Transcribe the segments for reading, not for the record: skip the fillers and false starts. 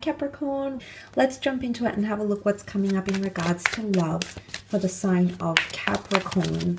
Capricorn. Let's jump into it and have a look what's coming up in regards to love for the sign of Capricorn.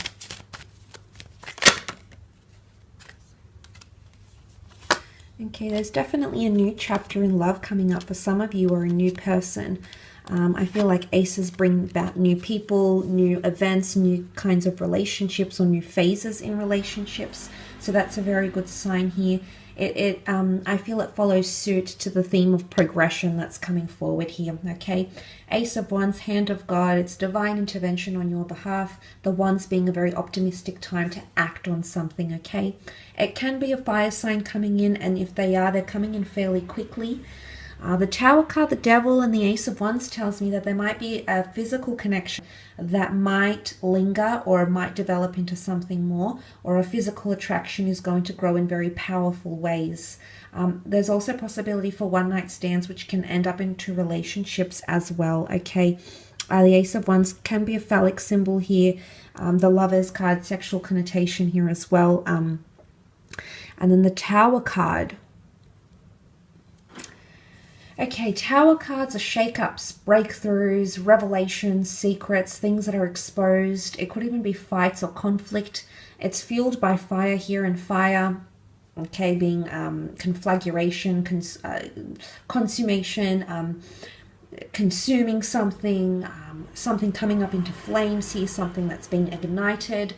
Okay, there's definitely a new chapter in love coming up for some of you, or a new person. I feel like aces bring about new people, new events, new kinds of relationships, or new phases in relationships. So that's a very good sign here. I feel it follows suit to the theme of progression that's coming forward here, okay? Ace of Wands, Hand of God, it's divine intervention on your behalf. The Wands being a very optimistic time to act on something, okay? It can be a fire sign coming in, and if they are, they're coming in fairly quickly. The Tower card, the Devil, and the Ace of Wands tells me that there might be a physical connection that might linger or might develop into something more, or a physical attraction is going to grow in very powerful ways. There's also possibility for one-night stands, which can end up into relationships as well, okay? The Ace of Wands can be a phallic symbol here. The Lovers card, sexual connotation here as well. And then the Tower card. Okay, Tower cards are shake-ups, breakthroughs, revelations, secrets, things that are exposed. It could even be fights or conflict. It's fueled by fire here, and fire, okay, being conflagration, consummation, consuming something, something coming up into flames here, something that's being ignited.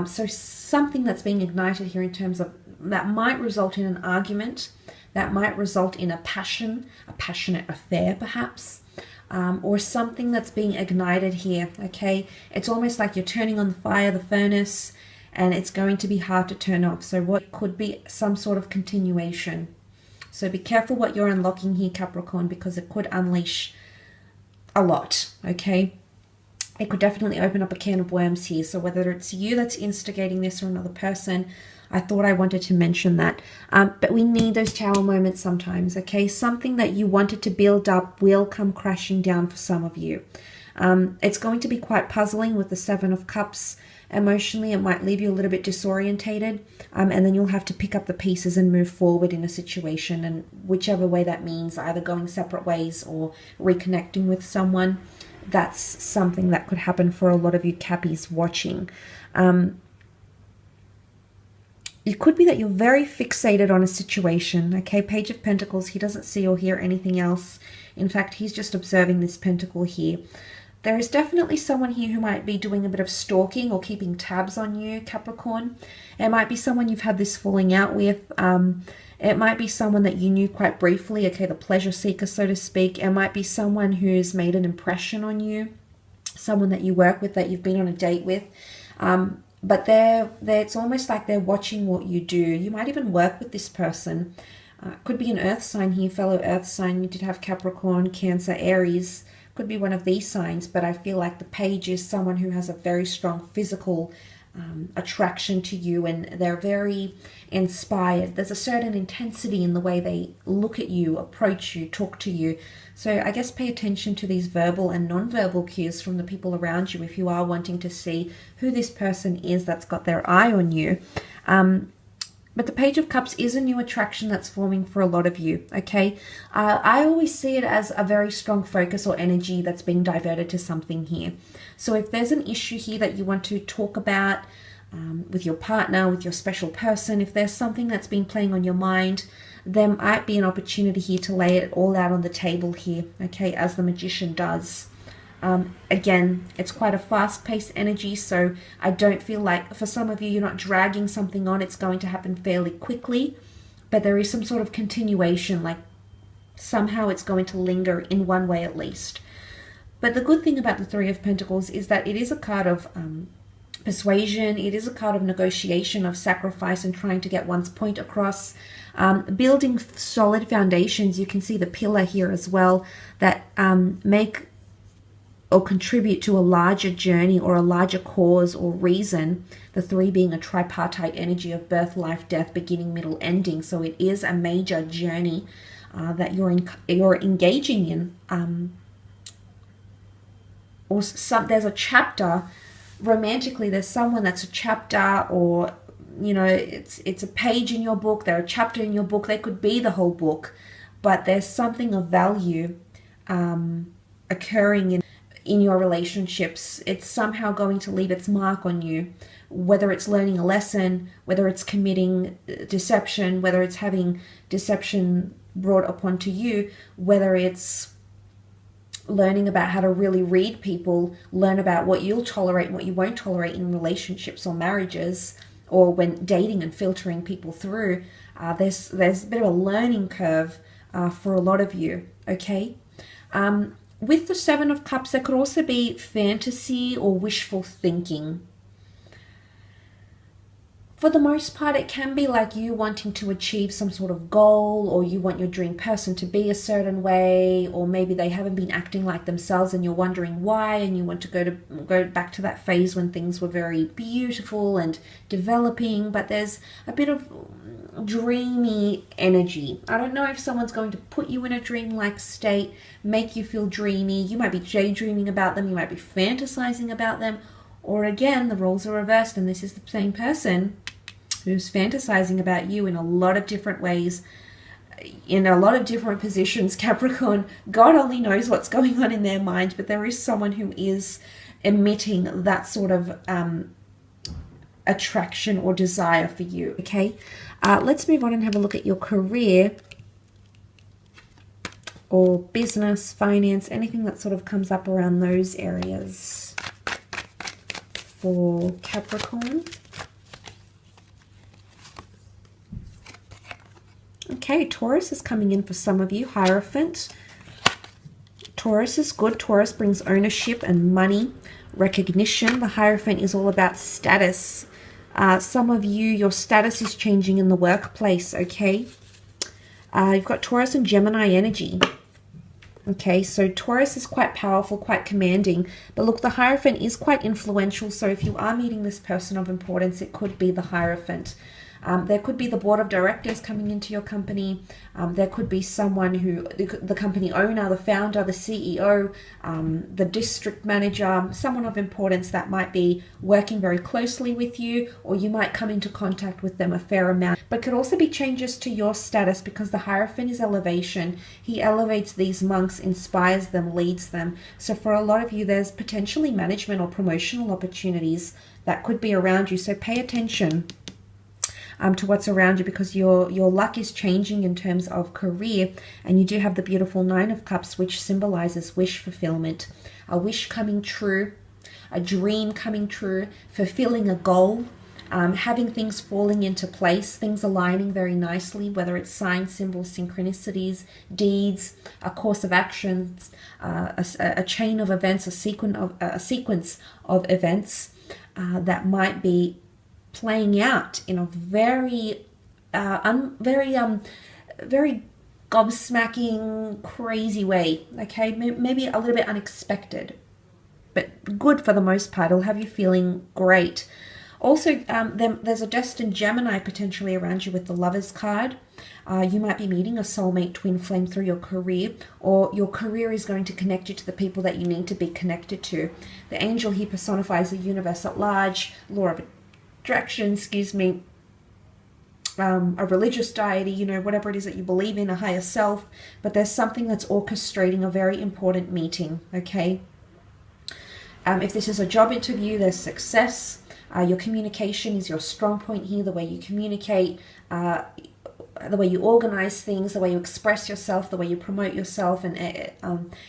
So something that's being ignited here in terms of that might result in an argument, that might result in a passionate affair perhaps, or something that's being ignited here, okay? It's almost like you're turning on the fire, the furnace, and it's going to be hard to turn off. So what could be some sort of continuation. So be careful what you're unlocking here, Capricorn, because it could unleash a lot, okay? It could definitely open up a can of worms here. So whether it's you that's instigating this or another person, I thought I wanted to mention that. But we need those Tower moments sometimes, okay? Something that you wanted to build up will come crashing down for some of you. It's going to be quite puzzling with the Seven of Cups. Emotionally, it might leave you a little bit disorientated, and then you'll have to pick up the pieces and move forward in a situation, and whichever way that means, either going separate ways or reconnecting with someone. That's something that could happen for a lot of you Cappies watching. It could be that you're very fixated on a situation, okay? Page of Pentacles, he doesn't see or hear anything else. In fact, he's just observing this pentacle here. There is definitely someone here who might be doing a bit of stalking or keeping tabs on you, Capricorn. It might be someone you've had this falling out with. It might be someone that you knew quite briefly, okay, the pleasure seeker, so to speak. It might be someone who's made an impression on you, someone that you work with, that you've been on a date with. But it's almost like they're watching what you do. You might even work with this person. Could be an earth sign here, fellow earth sign. You did have Capricorn, Cancer, Aries. Could be one of these signs, but I feel like the page is someone who has a very strong physical attraction to you, and they're very inspired. There's a certain intensity in the way they look at you, approach you, talk to you. So I guess pay attention to these verbal and non-verbal cues from the people around you if you are wanting to see who this person is that's got their eye on you. But the Page of Cups is a new attraction that's forming for a lot of you, okay? I always see it as a very strong focus or energy that's being diverted to something here. So if there's an issue here that you want to talk about with your partner, with your special person, if there's something that's been playing on your mind, there might be an opportunity here to lay it all out on the table here, okay, as the Magician does. Again, it's quite a fast-paced energy, so I don't feel like, for some of you, you're not dragging something on. It's going to happen fairly quickly, but there is some sort of continuation, like somehow it's going to linger in one way at least. But the good thing about the Three of Pentacles is that it is a card of persuasion. It is a card of negotiation, of sacrifice, and trying to get one's point across. Building solid foundations. You can see the pillar here as well, that make or contribute to a larger journey or a larger cause or reason. The three being a tripartite energy of birth, life, death, beginning, middle, ending. So it is a major journey that you're engaging in. Or there's a chapter romantically. There's someone that's a chapter, or you know, it's a page in your book. They're a chapter in your book. They could be the whole book. but there's something of value occurring in your relationships. It's somehow going to leave its mark on you, whether it's learning a lesson, whether it's committing deception, whether it's having deception brought upon to you, whether it's learning about how to really read people, learn about what you'll tolerate and what you won't tolerate in relationships or marriages, or when dating and filtering people through. There's a bit of a learning curve for a lot of you, okay? With the Seven of Cups, there could also be fantasy or wishful thinking. For the most part, it can be like you wanting to achieve some sort of goal, or you want your dream person to be a certain way, or maybe they haven't been acting like themselves and you're wondering why, and you want to go back to that phase when things were very beautiful and developing, but there's a bit of dreamy energy. I don't know if someone's going to put you in a dreamlike state, make you feel dreamy. You might be daydreaming about them, you might be fantasizing about them, or again, the roles are reversed and this is the same person who's fantasizing about you in a lot of different ways, in a lot of different positions, Capricorn. God only knows what's going on in their mind, but there is someone who is emitting that sort of attraction or desire for you, okay? Let's move on and have a look at your career or business, finance, anything that sort of comes up around those areas for Capricorn. Okay, Taurus is coming in for some of you. Hierophant. Taurus is good. Taurus brings ownership and money, recognition. The Hierophant is all about status. Some of you, your status is changing in the workplace, okay? You've got Taurus and Gemini energy. Okay, so Taurus is quite powerful, quite commanding. But look, the Hierophant is quite influential. So if you are meeting this person of importance, it could be the Hierophant. There could be the board of directors coming into your company. There could be someone who, the company owner, the founder, the CEO, the district manager, someone of importance that might be working very closely with you, or you might come into contact with them a fair amount. But could also be changes to your status, because the Hierophant is elevation. He elevates these monks, inspires them, leads them. So for a lot of you, there's potentially management or promotional opportunities that could be around you. So pay attention to what's around you, because your luck is changing in terms of career. And you do have the beautiful Nine of Cups, which symbolizes wish fulfillment, a wish coming true, a dream coming true, fulfilling a goal, having things falling into place, things aligning very nicely, whether it's signs, symbols, synchronicities, deeds, a course of actions, a chain of events, a sequence of events that might be playing out in a very gobsmacking, crazy way, okay? Maybe a little bit unexpected, but good for the most part. It'll have you feeling great. Also, there's a destined Gemini potentially around you with the Lovers card. You might be meeting a soulmate twin flame through your career, or your career is going to connect you to the people that you need to be connected to. The angel here personifies the universe at large, law of attraction, excuse me, a religious deity, you know, whatever it is that you believe in, a higher self. But there's something that's orchestrating a very important meeting, okay? If this is a job interview, there's success. Your communication is your strong point here, the way you communicate, the way you organize things, the way you express yourself, the way you promote yourself and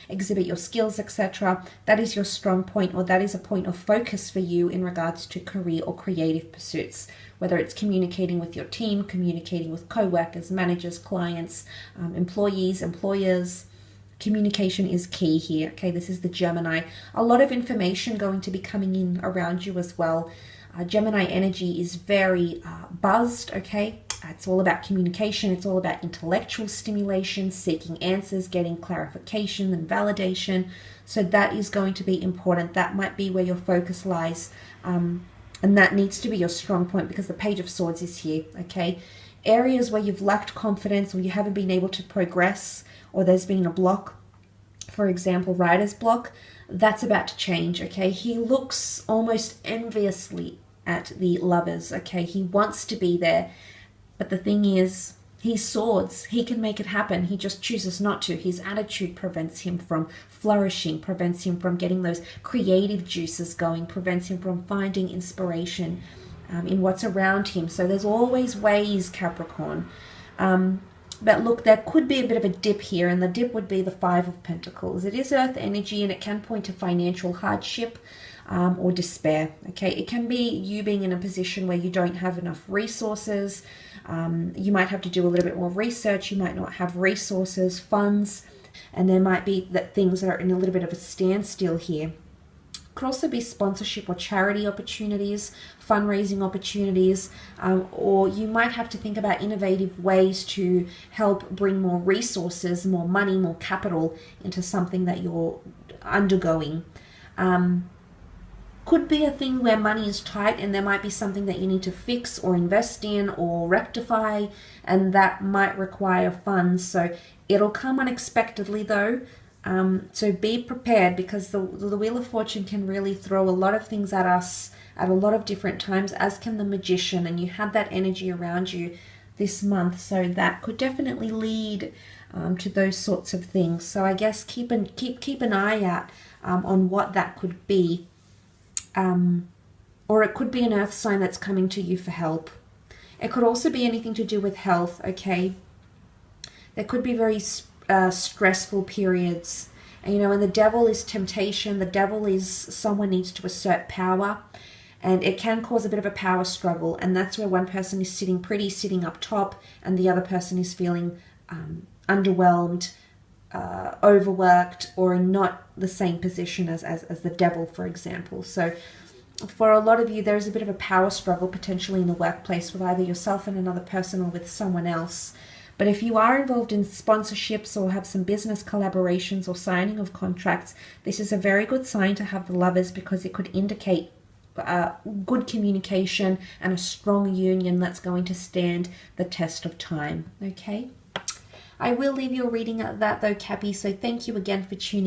exhibit your skills, etc. That is your strong point, or that is a point of focus for you in regards to career or creative pursuits, whether it's communicating with your team, communicating with co-workers, managers, clients, employees, employers. Communication is key here, okay? This is the Gemini. A lot of information going to be coming in around you as well. Gemini energy is very buzzed, okay? It's all about communication. It's all about intellectual stimulation, seeking answers, getting clarification and validation. So that is going to be important. That might be where your focus lies. And that needs to be your strong point, because the Page of Swords is here, okay? Areas where you've lacked confidence, or you haven't been able to progress, or there's been a block, for example, writer's block, that's about to change, okay? He looks almost enviously at the Lovers, okay? He wants to be there. But the thing is, He's swords. He can make it happen. He just chooses not to. His attitude prevents him from flourishing, prevents him from getting those creative juices going, prevents him from finding inspiration in what's around him. So there's always ways, Capricorn. But look, there could be a bit of a dip here, and the dip would be the Five of Pentacles. It is earth energy, and it can point to financial hardship or despair. Okay, it can be you being in a position where you don't have enough resources. You might have to do a little bit more research. You might not have resources, funds, and there might be that things are in a little bit of a standstill here. Could also be sponsorship or charity opportunities, fundraising opportunities, or you might have to think about innovative ways to help bring more resources, more money, more capital into something that you're undergoing. Could be a thing where money is tight and there might be something that you need to fix or invest in or rectify, and that might require funds. So it'll come unexpectedly though. So be prepared, because the Wheel of Fortune can really throw a lot of things at us at a lot of different times, as can the Magician, and you had that energy around you this month. So that could definitely lead to those sorts of things. So I guess keep an eye out on what that could be. Or it could be an earth sign that's coming to you for help. It could also be anything to do with health, okay? There could be very stressful periods. And, you know, and the devil is temptation. The devil is someone needs to assert power. And it can cause a bit of a power struggle. And that's where one person is sitting pretty, sitting up top, and the other person is feeling underwhelmed, overworked, or in not the same position as the devil, for example. So for a lot of you, there's a bit of a power struggle potentially in the workplace with either yourself and another person, or with someone else. But if you are involved in sponsorships or have some business collaborations or signing of contracts, this is a very good sign to have the Lovers, because it could indicate good communication and a strong union that's going to stand the test of time. Okay, I will leave your reading at that though, Cappy. So thank you again for tuning in.